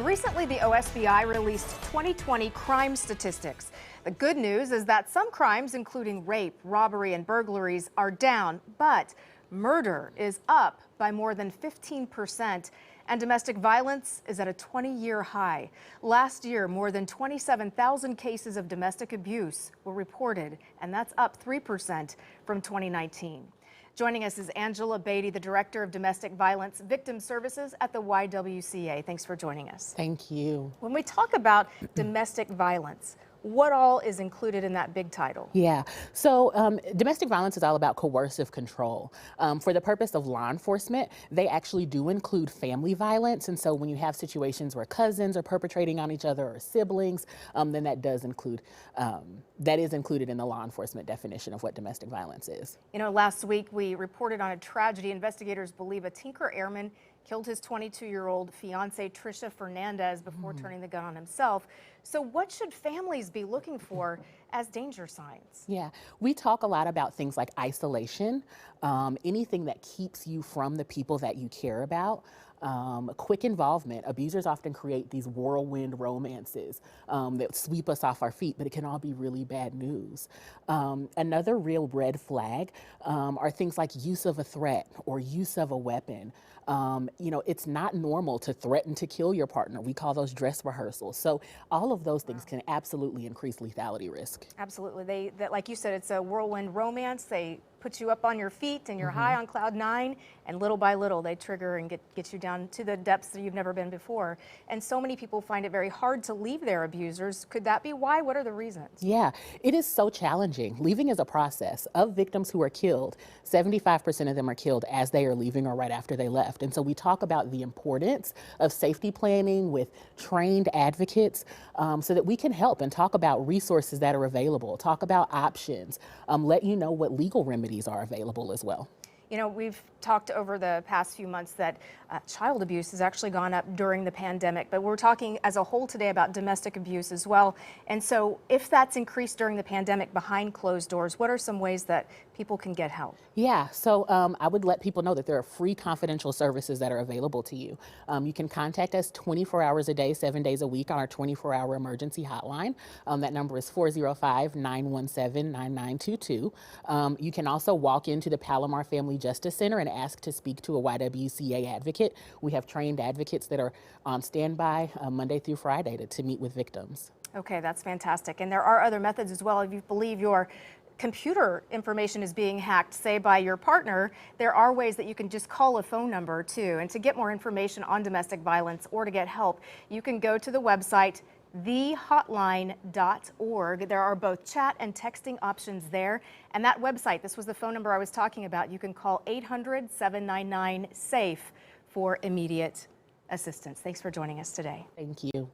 Recently, the OSBI released 2020 crime statistics. The good news is that some crimes, including rape, robbery, and burglaries, are down, but murder is up by more than 15%, and domestic violence is at a 20-year high. Last year, more than 27,000 cases of domestic abuse were reported, and that's up 3% from 2019. Joining us is Angela Beatty, the Director of Domestic Violence Victim Services at the YWCA. Thanks for joining us. Thank you. When we talk about domestic violence, what all is included in that big title? Yeah, so domestic violence is all about coercive control. For the purpose of law enforcement, they actually do include family violence. And so when you have situations where cousins are perpetrating on each other or siblings, then that is included in the law enforcement definition of what domestic violence is. You know, last week we reported on a tragedy. Investigators believe a Tinker Airman killed his 22-year-old fiancee, Trisha Fernandez, before turning the gun on himself. So what should families be looking for as danger signs? Yeah, we talk a lot about things like isolation, anything that keeps you from the people that you care about. Quick involvement. Abusers often create these whirlwind romances that sweep us off our feet, but it can all be really bad news. Another real red flag are things like use of a threat or use of a weapon. It's not normal to threaten to kill your partner. We call those dress rehearsals. So all of those things can absolutely increase lethality risk. Absolutely. Like you said, it's a whirlwind romance. They put you up on your feet and you're high on cloud nine, and little by little they trigger and get you down to the depths that you've never been before. And so many people find it very hard to leave their abusers. Could that be why? What are the reasons? Yeah, it is so challenging. Leaving is a process. Of victims who are killed, 75% of them are killed as they are leaving or right after they left. And so we talk about the importance of safety planning with trained advocates so that we can help and talk about resources that are available, talk about options, let you know what legal remedies are available as well. You know, we've talked over the past few months that child abuse has actually gone up during the pandemic, but we're talking as a whole today about domestic abuse as well. And so if that's increased during the pandemic behind closed doors, what are some ways that people can get help? Yeah, so I would let people know that there are free confidential services that are available to you. You can contact us 24 hours a day, 7 days a week on our 24-hour emergency hotline. That number is 405-917-9922. You can also walk into the Palomar Family Justice Center and ask to speak to a YWCA advocate. We have trained advocates that are on standby Monday through Friday to meet with victims. Okay, that's fantastic. And there are other methods as well. If you believe your computer information is being hacked, say by your partner, there are ways that you can just call a phone number too. And to get more information on domestic violence or to get help, you can go to the website thehotline.org. There are both chat and texting options there. And that website, this was the phone number I was talking about, you can call 800-799-SAFE for immediate assistance. Thanks for joining us today. Thank you.